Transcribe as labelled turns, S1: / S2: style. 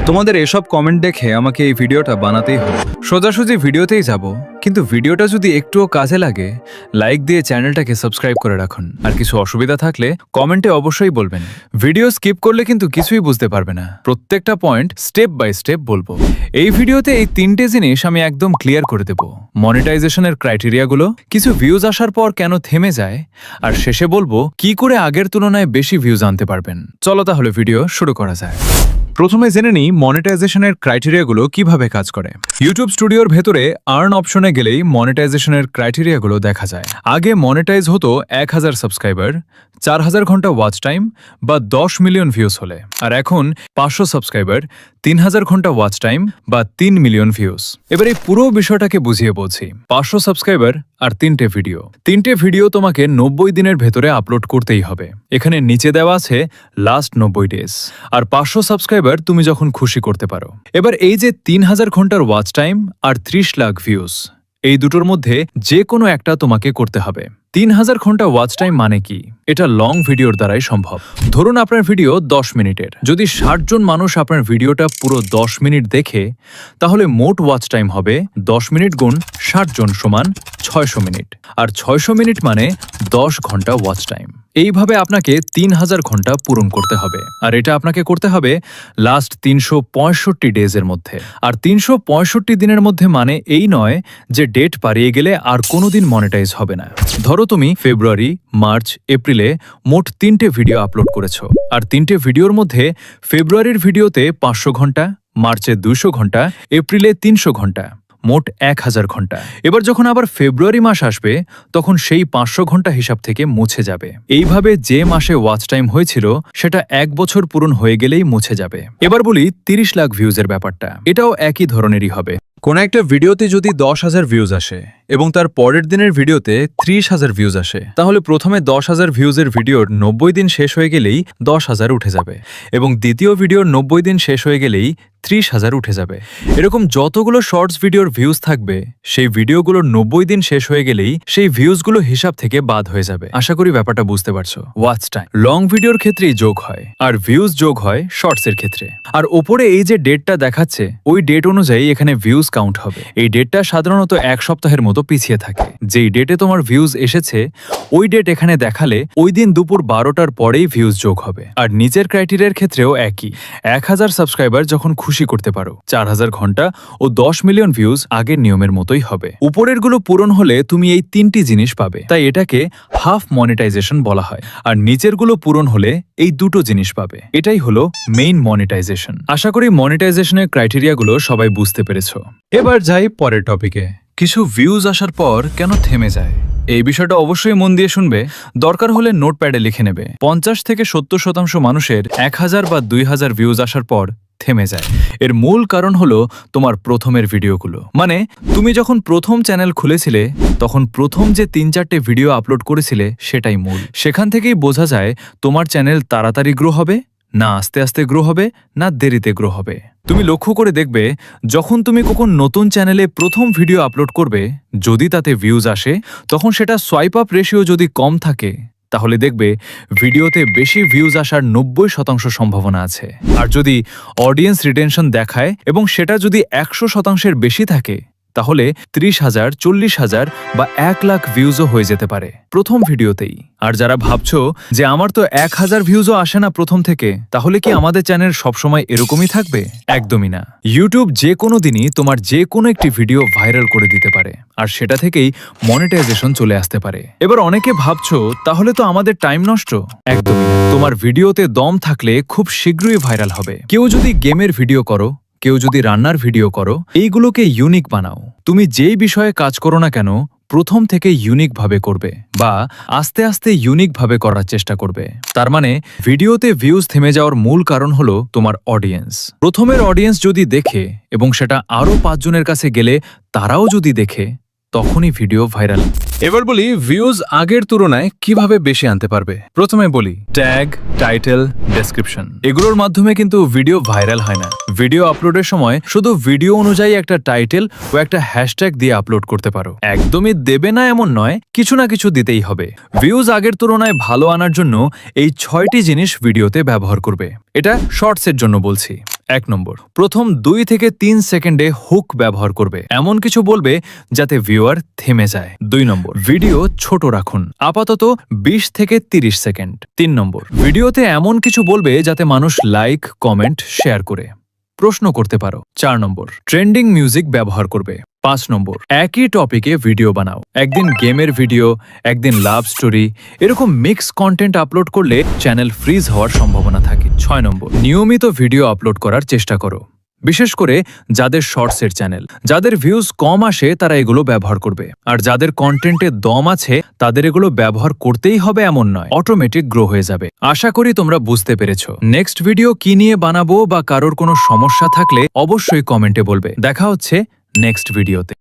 S1: তোমাদের এসব কমেন্ট দেখে আমাকে এই ভিডিওটা বানাতেই হলো। সোজাসুজি ভিডিওতেই যাব, কিন্তু ভিডিওটা যদি একটুও কাজে লাগে লাইক দিয়ে চ্যানেলটাকে সাবস্ক্রাইব করে রাখুন। আর কিছু অসুবিধা থাকলে কমেন্টে অবশ্যই বলবেন। ভিডিও স্কিপ করলে কিন্তু কিছুই বুঝতে পারবে না। প্রত্যেকটা পয়েন্ট স্টেপ বাই স্টেপ বলবো। এই ভিডিওতে এই তিনটে জিনিস আমি একদম ক্লিয়ার করে দেব। মনিটাইজেশনের ক্রাইটেরিয়াগুলো, কিছু ভিউজ আসার পর কেন থেমে যায়, আর শেষে বলবো কি করে আগের তুলনায় বেশি ভিউজ আনতে পারবেন। চলো তাহলে ভিডিও শুরু করা যায়। প্রথমে জেনে নিই মনিটাইজেশনের ক্রাইটেরিয়াগুলো কিভাবে কাজ করে। ইউটিউব স্টুডিওর ভেতরে আর্ন অপশনে গেলেই মনিটাইজেশনের ক্রাইটেরিয়াগুলো দেখা যায়। আগে মনিটাইজ হতো 1000 সাবস্ক্রাইবার, 4000 ঘন্টা ওয়াচ টাইম বা 10 মিলিয়ন ভিউজ হলে। আর এখন 500 সাবস্ক্রাইবার, 3000 ঘন্টা ওয়াচ টাইম বা 3 মিলিয়ন ভিউজ। এবার এই পুরো বিষয়টাকে বুঝিয়ে বলছি। 500 সাবস্ক্রাইবার আর 3টে ভিডিও তোমাকে 90 দিনের ভেতরে আপলোড করতেই হবে। এখানে নিচে দেওয়া আছে লাস্ট 90 ডেজ। আর 500 সাবস্ক্রাইবার তুমি যখন খুশি করতে পারো। এবার এই যে 3000 ঘন্টার ওয়াচ টাইম আর 30 লাখ ভিউজ, এই দুটোর মধ্যে যে কোনো একটা তোমাকে করতে হবে। 3000 ঘন্টা ওয়াচ টাইম মানে কি? এটা লং ভিডিওর দ্বারাই সম্ভব। ধরুন আপনার ভিডিও 10 মিনিটের। যদি 60 জন মানুষ আপনার ভিডিওটা পুরো 10 মিনিট দেখে, তাহলে মোট ওয়াচ টাইম হবে 10 মিনিট গুণ 60 জন সমান 600 মিনিট। আর 600 মিনিট মানে 10 ঘন্টা ওয়াচ টাইম। এইভাবে আপনাকে 3000 ঘন্টা পূরণ করতে হবে। আর এটা আপনাকে করতে হবে লাস্ট 365 ডেজের মধ্যে। আর 365 দিনের মধ্যে মানে এই নয় যে ডেট পারিয়ে গেলে আর কোনোদিন মনিটাইজ হবে না। ধরো তুমি ফেব্রুয়ারি, মার্চ, এপ্রিলে মোট 3টে ভিডিও আপলোড করেছো। আর 3টে ভিডিওর মধ্যে ফেব্রুয়ারির ভিডিওতে 500 ঘন্টা, মার্চে 200 ঘন্টা, এপ্রিলে 300 ঘন্টা, মোট 1000 ঘন্টা। এবার যখন আবার ফেব্রুয়ারি মাস আসবে, তখন সেই 500 ঘন্টা হিসাব থেকে মুছে যাবে। এইভাবে যে মাসে ওয়াচ টাইম হয়েছিল সেটা 1 বছর পূরণ হয়ে গেলেই মুছে যাবে। এবার বলি 30 লাখ ভিউজের ব্যাপারটা। এটাও একই ধরনেরই হবে। কোন একটা ভিডিওতে যদি 10,000 ভিউজ আসে এবং তার পরের দিনের ভিডিওতে 30,000 ভিউজ আসে, তাহলে প্রথমে 10,000 ভিউজের ভিডিওর 90 দিন শেষ হয়ে গেলেই 10,000 উঠে যাবে, এবং দ্বিতীয় ভিডিওর 90 দিন শেষ হয়ে গেলেই 30,000 উঠে যাবে। এরকম যতগুলো শর্টস ভিডিওর ভিউজ থাকবে, সেই ভিডিওগুলোর 90 দিন শেষ হয়ে গেলেই সেই ভিউজগুলো হিসাব থেকে বাদ হয়ে যাবে। আশা করি ব্যাপারটা বুঝতে পারছো। ওয়াচ টাইম লং ভিডিওর ক্ষেত্রেই যোগ হয়, আর ভিউজ যোগ হয় শর্টসের ক্ষেত্রে। আর ওপরে এই যে ডেটটা দেখাচ্ছে, ওই ডেট অনুযায়ী এখানে ভিউজ কাউন্ট হবে। এই ডেটটা সাধারণত 1 সপ্তাহের মতো পিছিয়ে থাকে। যেই ডেটে তোমার ভিউজ এসেছে, ওই ডেট এখানে দেখালে ওই দিন দুপুর 12টার পরেই ভিউজ যোগ হবে। আর নিচের ক্রাইটেরিয়ার ক্ষেত্রেও একই। 1000 সাবস্ক্রাইবার যখন খুশি করতে পারো, 4000 ঘন্টা ও 10 মিলিয়ন ভিউজ আগের নিয়মের মতোই হবে। উপরের গুলো পূরণ হলে তুমি এই 3টি জিনিস পাবে, তাই এটাকে হাফ মনিটাইজেশন বলা হয়। আর নিচের গুলো পূরণ হলে এই দুটো জিনিস পাবে। এটাই হলো মেইন মনিটাইজেশন। আশা করি মনিটাইজেশনের ক্রাইটেরিয়াগুলো সবাই বুঝতে পেরেছো। এবার যাই পরের টপিকে। কিছু ভিউজ আসার পর কেন থেমে যায়? এই বিষয়টা অবশ্যই মন দিয়ে শুনবে। দরকার হলে নোটপ্যাডে লিখে নেবে। 50 থেকে 70% মানুষের 1000 বা 2000 ভিউজ আসার পর থেমে যায়। এর মূল কারণ হলো তোমার প্রথমের ভিডিওগুলো। মানে তুমি যখন প্রথম চ্যানেল খুলেছিলে, তখন প্রথম যে 3-4টে ভিডিও আপলোড করেছিলে সেটাই মূল। সেখান থেকেই বোঝা যায় তোমার চ্যানেল তাড়াতাড়ি গ্রো হবে, না আস্তে আস্তে গ্রো হবে, না দেরিতে গ্রো হবে। তুমি লক্ষ্য করে দেখবে, যখন তুমি কোন নতুন চ্যানেলে প্রথম ভিডিও আপলোড করবে, যদি তাতে ভিউজ আসে, তখন সেটা সোয়াইপ আপ রেশিও যদি কম থাকে, তাহলে দেখবে ভিডিওতে বেশি ভিউজ আসার 90% সম্ভাবনা আছে। আর যদি অডিয়েন্স রিটেনশন দেখায় এবং সেটা যদি 100%-এর বেশি থাকে, তাহলে 30,000, 40,000 বা 1 লাখ ভিউজও হয়ে যেতে পারে প্রথম ভিডিওতেই। আর যারা ভাবছো যে আমার তো 1000 ভিউজও আসে না প্রথম থেকে, তাহলে কি আমাদের চ্যানেল সবসময় এরকমই থাকবে? একদমই না। ইউটিউব যে কোনো দিনই তোমার যে কোনো একটি ভিডিও ভাইরাল করে দিতে পারে, আর সেটা থেকেই মনিটাইজেশন চলে আসতে পারে। এবার অনেকে ভাবছো তাহলে তো আমাদের টাইম নষ্ট। একদমই না। তোমার ভিডিওতে দম থাকলে খুব শীঘ্রই ভাইরাল হবে। কেউ যদি গেমের ভিডিও করো, কেউ যদি রান্নার ভিডিও করো, এইগুলোকে ইউনিক বানাও। তুমি যেই বিষয়ে কাজ করো না কেন, প্রথম থেকে ইউনিক ভাবে করবে, বা আস্তে আস্তে ইউনিক ভাবে করার চেষ্টা করবে। তার মানে ভিডিওতে ভিউজ থেমে যাওয়ার মূল কারণ হলো তোমার অডিয়েন্স। প্রথমের অডিয়েন্স যদি দেখে এবং সেটা আরো 5 জনের কাছে গেলে তারাও যদি দেখে, তখনই ভিডিও ভাইরাল। এবার বলি ভিউজ আগের তুলনায় কিভাবে বেশি আনতে পারবে। প্রথমে বলি ট্যাগ, টাইটেল, ডেসক্রিপশন। এগুলোর মাধ্যমে কিন্তু ভিডিও ভাইরাল হয় না। ভিডিও আপলোডের সময় শুধু ভিডিও অনুযায়ী একটা টাইটেল ও একটা হ্যাশট্যাগ দিয়ে আপলোড করতে পারো। একদমই দেবে না এমন নয়, কিছু না কিছু দিতেই হবে। ভিউজ আগের তুলনায় ভালো আনার জন্য এই 6টি জিনিস ভিডিওতে ব্যবহার করবে। এটা শর্টসের জন্য বলছি। 1 নম্বর, প্রথম 2 থেকে 3 সেকেন্ডে হুক ব্যবহার করবে, এমন কিছু বলবে যাতে ভিউয়ার থেমে যায়। 2 নম্বর, ভিডিও ছোট রাখুন, আপাতত 20 থেকে 30 সেকেন্ড। 3 নম্বর, ভিডিওতে এমন কিছু বলবে যাতে মানুষ লাইক, কমেন্ট, শেয়ার করে, প্রশ্ন করতে পারো। 4 নম্বর, ট্রেন্ডিং মিউজিক ব্যবহার করবে। 5 নম্বর, একই টপিকে ভিডিও বানাও, একদিন গেমের ভিডিও, একদিন লাভ স্টোরি, এরকম মিক্স কন্টেন্ট আপলোড করলে চ্যানেল ফ্রিজ হওয়ার সম্ভাবনা থাকে। 6 নম্বর, নিয়মিত ভিডিও আপলোড করার চেষ্টা করো, বিশেষ করে যাদের শর্টসের চ্যানেল। যাদের ভিউজ কম আসে তারা এগুলো ব্যবহার করবে, আর যাদের কন্টেন্টে দম আছে তাদের এগুলো ব্যবহার করতেই হবে এমন নয়, অটোমেটিক গ্রো হয়ে যাবে। আশা করি তোমরা বুঝতে পেরেছো। নেক্সট ভিডিও কি নিয়ে বানাবো বা কারোর কোনো সমস্যা থাকলে অবশ্যই কমেন্টে বলবে। দেখা হচ্ছে নেক্সট ভিডিওতে।